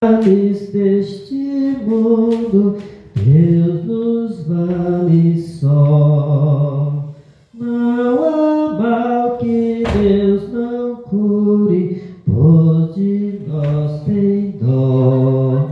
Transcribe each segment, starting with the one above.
males deste mundo, Deus nos vale só. Não há mal que Deus não cure, pois de nós tem dó.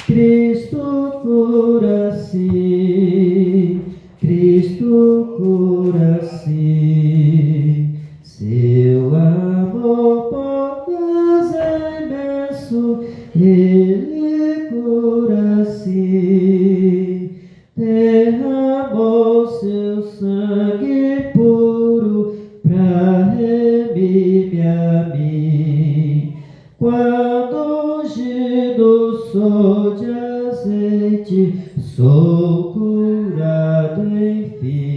Cristo cura sim, Cristo cura sim. Seu amor por nós é imenso, Ele cura sim. Derramou seu sangue puro pra remir-me a mim. Quando ungido sou de azeite, sou curado enfim.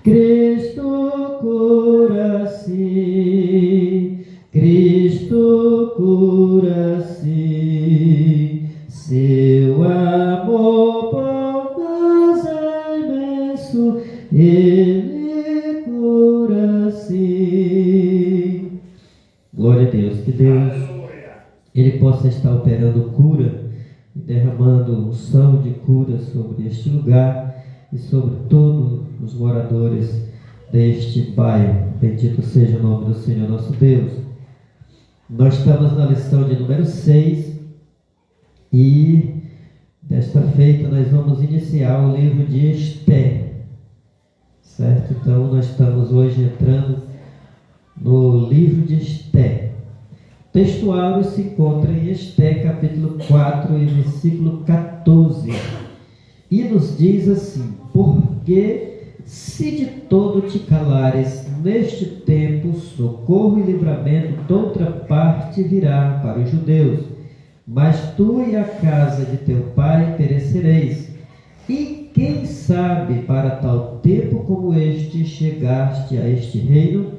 Cristo cura sim, Cristo cura sim. Seu amor por nós é imenso, Ele cura sim. Glória a Deus, que Deus Ele possa estar operando cura e derramando unção de cura sobre este lugar e sobre todos os moradores deste bairro. Bendito seja o nome do Senhor nosso Deus. Nós estamos na lição de número 6 e desta feita nós vamos iniciar o livro de Esther, certo? Então nós estamos hoje entrando no livro de Esther. O textuário se encontra em Esther capítulo 4 e versículo 14 e nos diz assim: porque se de todo te calares, neste tempo socorro e livramento de outra parte virá para os judeus, mas tu e a casa de teu pai perecereis. E quem sabe para tal tempo como este chegaste a este reino?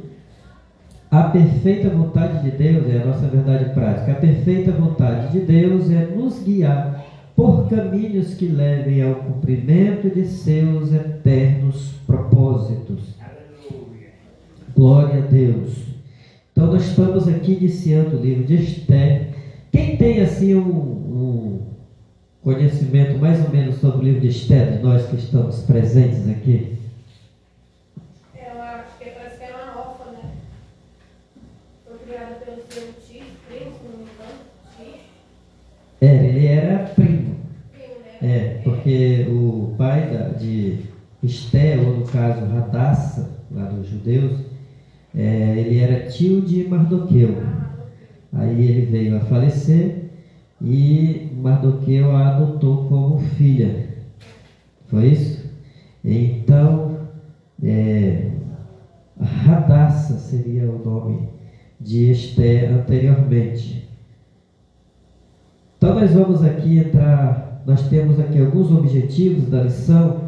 A perfeita vontade de Deus é a nossa verdade prática. A perfeita vontade de Deus é nos guiar por caminhos que levem ao cumprimento de seus eternos propósitos. Aleluia. Glória a Deus. Então nós estamos aqui iniciando o livro de Esther. Quem tem assim um conhecimento mais ou menos sobre o livro de Esther, de nós que estamos presentes aqui? Eu acho que parece que é uma órfã, né? Foi criada pelo seu tio, primo, se não me engano. Ele era primo. Né? Porque o pai de Esther, ou no caso Hadassah, lá dos judeus, ele era tio de Mardoqueu. Aí ele veio a falecer e Mardoqueu a adotou como filha. Foi isso? Então, Hadassah seria o nome de Esther anteriormente. Então nós vamos aqui entrar, nós temos aqui alguns objetivos da lição,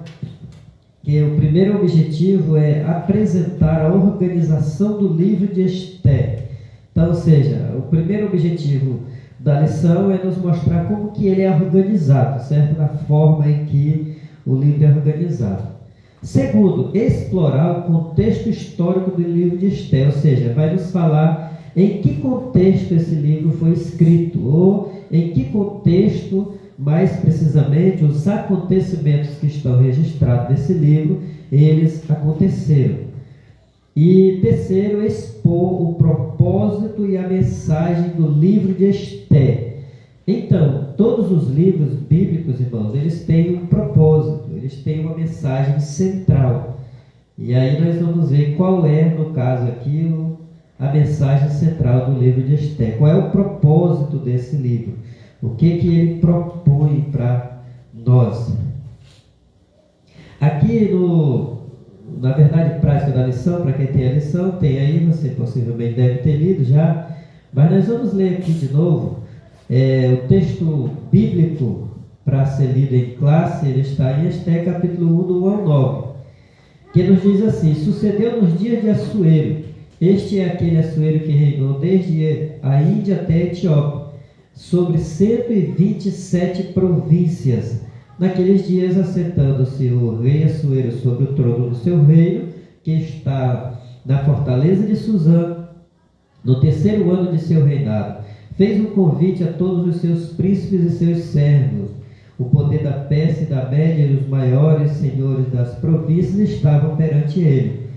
que o primeiro objetivo é apresentar a organização do livro de Esther. Então, ou seja, o primeiro objetivo da lição é nos mostrar como que ele é organizado, certo? Da forma em que o livro é organizado. Segundo, explorar o contexto histórico do livro de Esther, ou seja, vai nos falar em que contexto esse livro foi escrito, ou em que contexto, mais precisamente, os acontecimentos que estão registrados nesse livro, eles aconteceram. E terceiro, expor o propósito e a mensagem do livro de Esther. Então, todos os livros bíblicos, irmãos, eles têm um propósito, eles têm uma mensagem central. E aí nós vamos ver qual é, no caso aqui, a mensagem central do livro de Esther. Qual é o propósito desse livro? O que ele propõe para nós? Aqui na verdade prática da lição, para quem tem a lição, tem aí, você possivelmente deve ter lido já, mas nós vamos ler aqui de novo o texto bíblico para ser lido em classe. Ele está em Esther capítulo 1, do 1 ao 9, que nos diz assim: sucedeu nos dias de Assuero, este é aquele Assuero que reinou desde a Índia até a Etiópia, sobre 127 províncias. Naqueles dias, assentando-se o rei Assuero sobre o trono do seu reino, que está na fortaleza de Suzã, no terceiro ano de seu reinado, fez um convite a todos os seus príncipes e seus servos. O poder da Pérsia e da Média e os maiores senhores das províncias estavam perante ele,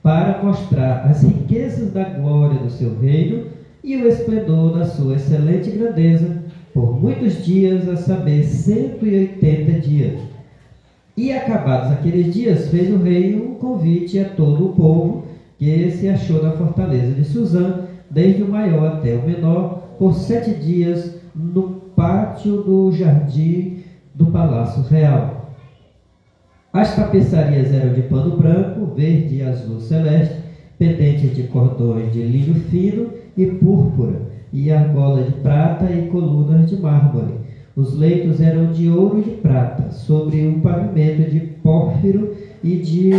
para mostrar as riquezas da glória do seu reino e o esplendor da sua excelente grandeza, por muitos dias, a saber, 180 dias. E acabados aqueles dias, fez o rei um convite a todo o povo que se achou na fortaleza de Suzã, desde o maior até o menor, por 7 dias, no pátio do jardim do Palácio Real. As tapeçarias eram de pano branco, verde e azul celeste, pendentes de cordões de linho fino e púrpura, e argola de prata e colunas de mármore. Os leitos eram de ouro e de prata, sobre um pavimento de pórfiro e de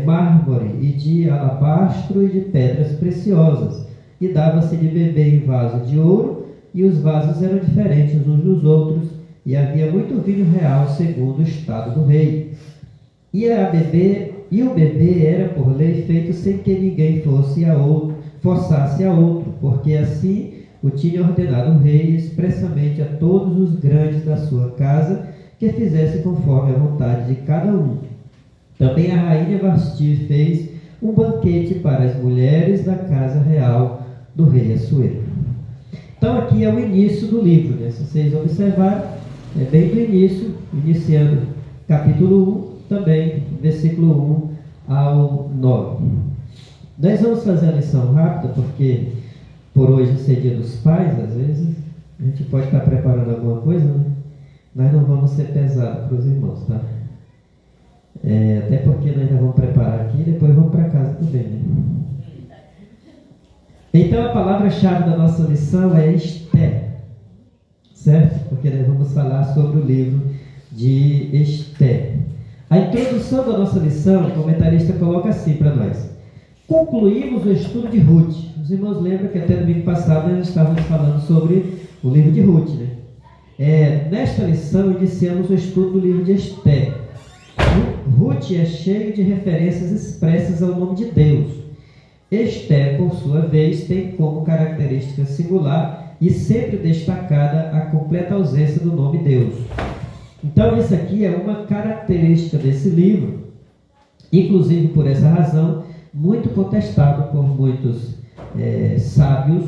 mármore, e de alabastro e de pedras preciosas. E dava-se de beber em vaso de ouro, e os vasos eram diferentes uns dos outros, e havia muito vinho real segundo o estado do rei. E o bebê era por lei feito sem que ninguém forçasse a outro, porque assim o tinha ordenado o rei expressamente a todos os grandes da sua casa, que fizesse conforme a vontade de cada um. Também a rainha Vasti fez um banquete para as mulheres da casa real do rei Assuero. Então aqui é o início do livro, né? Se vocês observarem, é bem do início, iniciando capítulo 1, também versículo 1 ao 9. Nós vamos fazer a lição rápida, porque por hoje ser dia dos pais, às vezes a gente pode estar preparando alguma coisa, né? Nós não vamos ser pesados para os irmãos, tá? Até porque nós já vamos preparar aqui e depois vamos para casa também, né? Então a palavra-chave da nossa lição é Esther, certo? Porque nós vamos falar sobre o livro de Esther. A introdução da nossa lição, o comentarista coloca assim para nós: concluímos o estudo de Ruth. Os irmãos lembram que até domingo passado nós estávamos falando sobre o livro de Ruth, né? Nesta lição iniciamos o estudo do livro de Esther. Ruth é cheio de referências expressas ao nome de Deus. Esther, por sua vez, tem como característica singular e sempre destacada a completa ausência do nome Deus. Então isso aqui é uma característica desse livro, inclusive por essa razão, muito contestado por muitos sábios,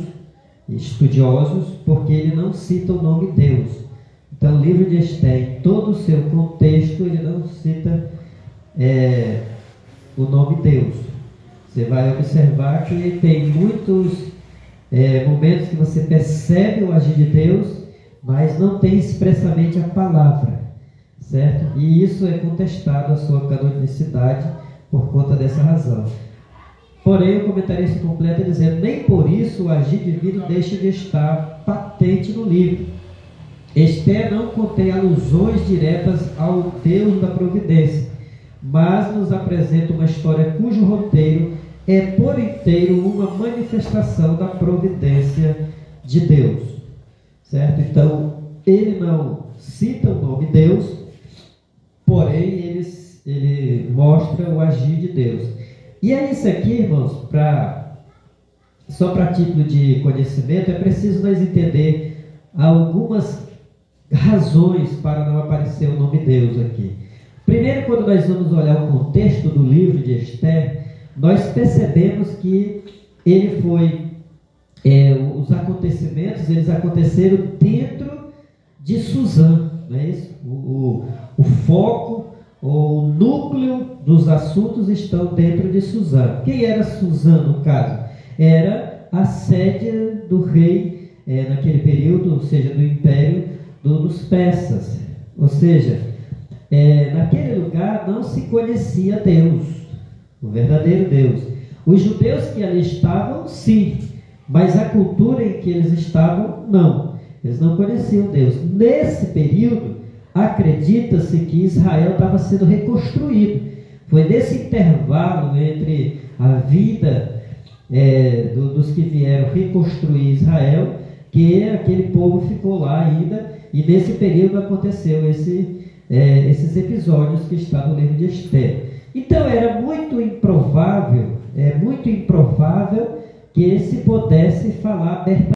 estudiosos, porque ele não cita o nome Deus. Então o livro de Esther, em todo o seu contexto, ele não cita o nome Deus. Você vai observar que tem muitos momentos que você percebe o agir de Deus, mas não tem expressamente a palavra, certo? E isso é contestado a sua canonicidade por conta dessa razão. Porém, o comentarista completa dizendo: nem por isso o agir divino deixa de estar patente no livro. Esther não contém alusões diretas ao Deus da providência, mas nos apresenta uma história cujo roteiro é por inteiro uma manifestação da providência de Deus, certo? Então, ele não cita o nome Deus, porém ele mostra o agir de Deus. E é isso aqui, irmãos, só para título de conhecimento, é preciso nós entender algumas razões para não aparecer o nome Deus aqui. Primeiro, quando nós vamos olhar o contexto do livro de Esther, nós percebemos que ele foi, os acontecimentos, eles aconteceram dentro de Suzã, não é isso? O foco, o núcleo dos assuntos estão dentro de Suzã. Quem era Suzã, no caso? Era a sede do rei naquele período, ou seja, do império dos persas. Ou seja, naquele lugar não se conhecia Deus, o verdadeiro Deus. Os judeus que ali estavam, sim, mas a cultura em que eles estavam, não. Eles não conheciam Deus. Nesse período, acredita-se que Israel estava sendo reconstruído. Foi nesse intervalo entre a vida dos que vieram reconstruir Israel, que aquele povo ficou lá ainda, e nesse período aconteceu esses episódios que estão no livro de Esther. Então era muito improvável que se pudesse falar abertamente.